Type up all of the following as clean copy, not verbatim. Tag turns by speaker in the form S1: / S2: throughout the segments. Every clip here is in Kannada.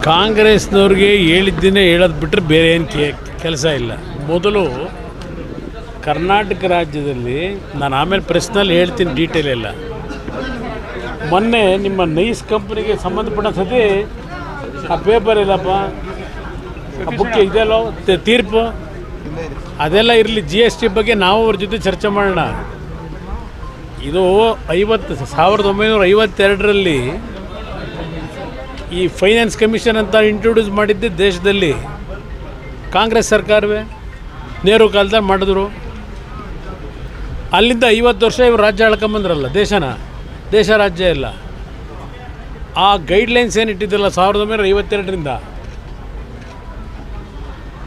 S1: ಕಾಂಗ್ರೆಸ್ನವ್ರಿಗೆ ಹೇಳಿದ್ದನ್ನೇ ಹೇಳೋದು ಬಿಟ್ಟರೆ ಬೇರೆ ಏನು ಕೆಲಸ ಇಲ್ಲ. ಮೊದಲು ಕರ್ನಾಟಕ ರಾಜ್ಯದಲ್ಲಿ ನಾನು ಆಮೇಲೆ ಪ್ರೆಸ್ನಲ್ಲಿ ಹೇಳ್ತೀನಿ ಡೀಟೇಲ್ ಎಲ್ಲ. ಮೊನ್ನೆ ನಿಮ್ಮ ನೈಸ್ ಕಂಪ್ನಿಗೆ ಸಂಬಂಧಪಟ್ಟ ಸತಿ ಆ ಪೇಪರ್ ಇಲ್ಲಪ್ಪ, ಆ ಬುಕ್ ಇದೆಯಲ್ಲೋ ತೀರ್ಪು ಅದೆಲ್ಲ ಇರಲಿ. GST ಬಗ್ಗೆ ನಾವು ಅವ್ರ ಜೊತೆ ಚರ್ಚೆ ಮಾಡೋಣ. ಇದು 1952ರಲ್ಲಿ ಈ ಫೈನಾನ್ಸ್ ಕಮಿಷನ್ ಅಂತ ಇಂಟ್ರೊಡ್ಯೂಸ್ ಮಾಡಿದ್ದೆ ದೇಶದಲ್ಲಿ ಕಾಂಗ್ರೆಸ್ ಸರ್ಕಾರವೇ. ನೆಹರು ಕಾಲದಲ್ಲಿ ಮಾಡಿದ್ರು. ಅಲ್ಲಿಂದ 50 ವರ್ಷ ಇವರು ರಾಜ್ಯ ಆಳ್ಕೊಂಬಂದ್ರಲ್ಲ ದೇಶ ರಾಜ್ಯ ಎಲ್ಲ. ಆ ಗೈಡ್ಲೈನ್ಸ್ ಏನು ಇಟ್ಟಿದ್ದಲ್ಲ 1952ರಿಂದ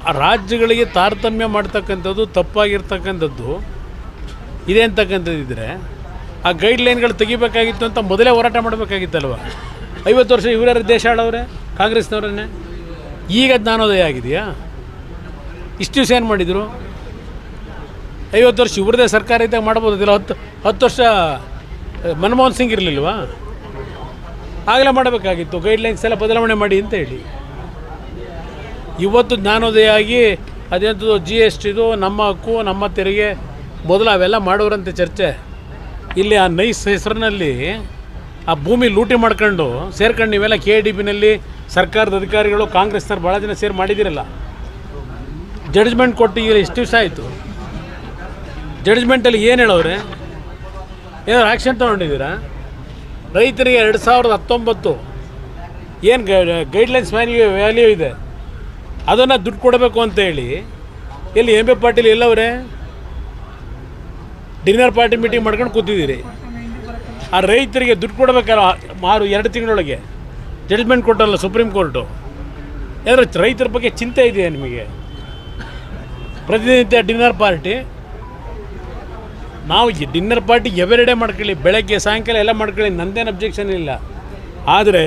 S1: ಆ ರಾಜ್ಯಗಳಿಗೆ ತಾರತಮ್ಯ ಮಾಡ್ತಕ್ಕಂಥದ್ದು ತಪ್ಪಾಗಿರ್ತಕ್ಕಂಥದ್ದು ಇದೆ ಅಂತಕ್ಕಂಥದ್ದಿದ್ದರೆ ಆ ಗೈಡ್ಲೈನ್ಗಳು ತೆಗಿಬೇಕಾಗಿತ್ತು ಅಂತ ಮೊದಲೇ ಹೋರಾಟ ಮಾಡಬೇಕಾಗಿತ್ತಲ್ವ. 50 ವರ್ಷ ಇವರ ದೇಶ ಆಳವ್ರೆ ಕಾಂಗ್ರೆಸ್ನವ್ರನ್ನೇ. ಈಗ ಜ್ಞಾನೋದಯ ಆಗಿದೆಯಾ? ಇಷ್ಟು ದಿವಸ ಏನು ಮಾಡಿದರು? 50 ವರ್ಷ ಇವ್ರದೇ ಸರ್ಕಾರ ಇದ್ದಾಗ ಮಾಡ್ಬೋದಿಲ್ಲ. 10 ವರ್ಷ ಮನಮೋಹನ್ ಸಿಂಗ್ ಇರಲಿಲ್ವಾ? ಆಗಲೇ ಮಾಡಬೇಕಾಗಿತ್ತು. ಗೈಡ್ಲೈನ್ಸ್ ಎಲ್ಲ ಬದಲಾವಣೆ ಮಾಡಿ ಅಂತ ಹೇಳಿ. ಇವತ್ತು ಜ್ಞಾನೋದಯ ಆಗಿ ಅದೆಂಥದ್ದು GSTದು ನಮ್ಮ ಹಕ್ಕು ನಮ್ಮ ತೆರಿಗೆ ಮೊದಲು ಅವೆಲ್ಲ ಮಾಡೋರಂತೆ ಚರ್ಚೆ. ಇಲ್ಲಿ ಆ ನೈಸ್ ಹೆಸರಿನಲ್ಲಿ ಆ ಭೂಮಿ ಲೂಟಿ ಮಾಡ್ಕೊಂಡು ಸೇರ್ಕೊಂಡು ನೀವೆಲ್ಲ KDBನಲ್ಲಿ ಸರ್ಕಾರದ ಅಧಿಕಾರಿಗಳು ಕಾಂಗ್ರೆಸ್ನವ್ರು ಭಾಳ ಜನ ಸೇರಿ ಮಾಡಿದ್ದೀರಲ್ಲ. ಜಡ್ಜ್ಮೆಂಟ್ ಕೊಟ್ಟು ಈಗ ಎಷ್ಟು ದಿವಸ ಆಯಿತು? ಜಡ್ಜ್ಮೆಂಟಲ್ಲಿ ಏನು ಹೇಳೋರೆ? ಏನಾದ್ರು ಆ್ಯಕ್ಷನ್ ತೊಗೊಂಡಿದ್ದೀರಾ? ರೈತರಿಗೆ 2019 ಏನು ಗೈಡ್ಲೈನ್ಸ್ ವ್ಯಾಲ್ಯೂ ಇದೆ ಅದನ್ನು ದುಡ್ಡು ಕೊಡಬೇಕು ಅಂತೇಳಿ ಎಲ್ಲಿ MB ಪಾಟೀಲ್ ಎಲ್ಲವರೇ ಡಿನ್ನರ್ ಪಾರ್ಟಿ ಮೀಟಿಂಗ್ ಮಾಡ್ಕೊಂಡು ಕೂತಿದ್ದೀರಿ. ಆ ರೈತರಿಗೆ ದುಡ್ಡು ಕೊಡಬೇಕಲ್ಲ 2 ತಿಂಗಳೊಳಗೆ ಜಡ್ಜ್ಮೆಂಟ್ ಕೊಟ್ಟಲ್ಲ ಸುಪ್ರೀಂ ಕೋರ್ಟು. ಏನಾದ್ರು ರೈತರ ಬಗ್ಗೆ ಚಿಂತೆ ಇದೆಯಾ ನಿಮಗೆ? ಪ್ರತಿನಿತ್ಯ ಡಿನ್ನರ್ ಪಾರ್ಟಿ. ನಾವು ಡಿನ್ನರ್ ಪಾರ್ಟಿ ಎವರಿಡೇ ಮಾಡ್ಕೊಳ್ಳಿ, ಬೆಳಗ್ಗೆ ಸಾಯಂಕಾಲ ಎಲ್ಲ ಮಾಡ್ಕೊಳ್ಳಿ, ನಂದೇನು ಅಬ್ಜೆಕ್ಷನ್ ಇಲ್ಲ. ಆದರೆ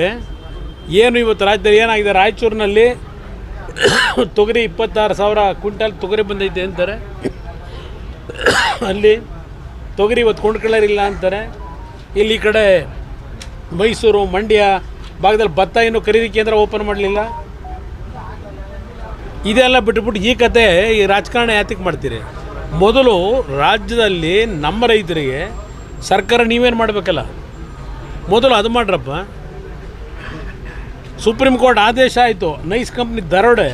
S1: ಏನು ಇವತ್ತು ರಾಜ್ಯದಲ್ಲಿ ಏನಾಗಿದೆ, ರಾಯಚೂರಿನಲ್ಲಿ ತೊಗರಿ 26,000 ಕ್ವಿಂಟಾಲ್ ತೊಗರಿ ಬಂದೈತೆ ಅಂತಾರೆ. ಅಲ್ಲಿ ತೊಗರಿ ಇವತ್ತು ಕೊಂಡ್ಕೊಳ್ಳೋರಿಲ್ಲ ಅಂತಾರೆ. ಇಲ್ಲಿ ಈ ಕಡೆ ಮೈಸೂರು ಮಂಡ್ಯ ಭಾಗದಲ್ಲಿ ಭತ್ತ ಇನ್ನೂ ಖರೀದಿ ಕೇಂದ್ರ ಓಪನ್ ಮಾಡಲಿಲ್ಲ. ಇದೆಲ್ಲ ಬಿಟ್ಬಿಟ್ಟು ಈ ಕತೆ ಈ ರಾಜಕಾರಣ ಯಾತಕ್ಕೆ ಮಾಡ್ತೀರಿ? ಮೊದಲು ರಾಜ್ಯದಲ್ಲಿ ನಮ್ಮ ರೈತರಿಗೆ ಸರ್ಕಾರ ನೀವೇನು ಮಾಡಬೇಕಲ್ಲ, ಮೊದಲು ಅದು ಮಾಡ್ರಪ್ಪ. ಸುಪ್ರೀಂ ಕೋರ್ಟ್ ಆದೇಶ ಆಯಿತು, ನೈಸ್ ಕಂಪ್ನಿ ದರೋಡೆ,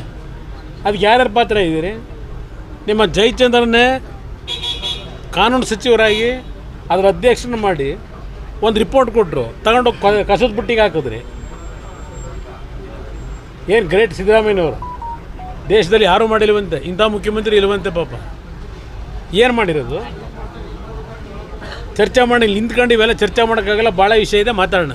S1: ಅದಕ್ಕೆ ಯಾರ್ಯಾರ ಪಾತ್ರ ಇದ್ದೀರಿ? ನಿಮ್ಮ ಜಯಚಂದ್ರನ್ನೇ ಕಾನೂನು ಸಚಿವರಾಗಿ ಅದರ ಅಧ್ಯಕ್ಷನ ಮಾಡಿ ಒಂದು ರಿಪೋರ್ಟ್ ಕೊಟ್ಟರು, ತಗೊಂಡೋಗಿ ಕಸದ ಬುಟ್ಟಿಗೆ ಹಾಕಿದ್ರಿ. ಏನು ಗ್ರೇಟ್ ಸಿದ್ದರಾಮಯ್ಯನವರು. ದೇಶದಲ್ಲಿ ಯಾರೂ ಮಾಡಿಲ್ವಂತೆ, ಇಂಥ ಮುಖ್ಯಮಂತ್ರಿ ಇಲ್ವಂತೆ ಪಾಪ. ಏನು ಮಾಡಿರೋದು? ಚರ್ಚೆ ಮಾಡಿ ನಿಂತ್ಕೊಂಡು ಇವೆಲ್ಲ ಚರ್ಚೆ ಮಾಡೋಕ್ಕಾಗಲ್ಲ. ಭಾಳ ವಿಷಯ ಇದೆ, ಮಾತಾಡೋಣ.